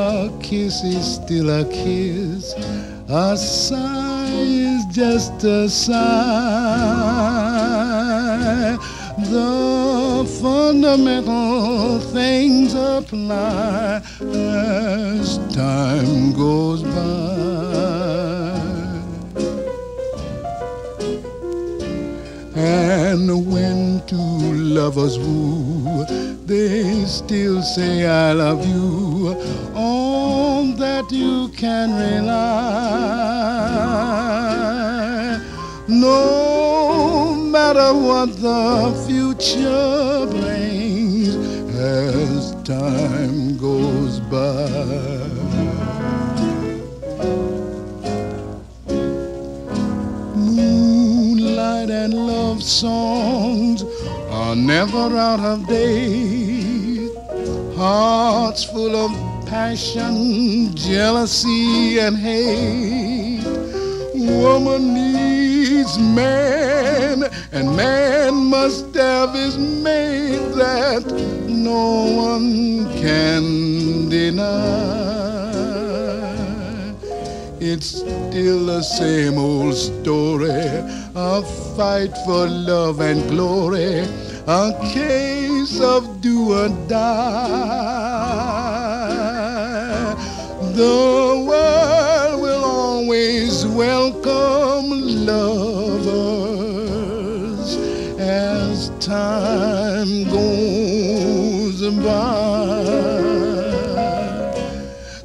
A kiss is still a kiss. A sigh is just a sigh. The fundamental things apply as time goes by. And when two lovers woo, they still say I love you. On that you can rely. No matter what the future brings as time goes by. Moonlight and love songs are never out of date. Hearts full of passion, jealousy, and hate. Woman needs man, and man must have his mate that no one can deny. It's still the same old story, a fight for love and glory, a case of do or die. The world will always welcome lovers as time goes by.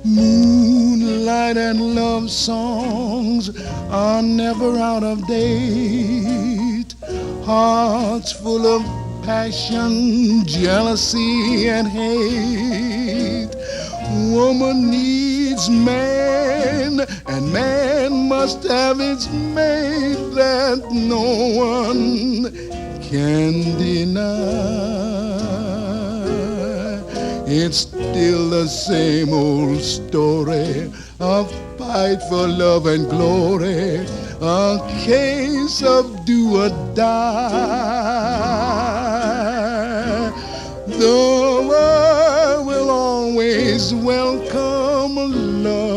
Moonlight and love songs are never out of date. Hearts full of passion, jealousy, and hate. Woman needs man, and man must have its mate that no one can deny. It's still the same old story, a fight for love and glory, a case of do or die. The world will always welcome love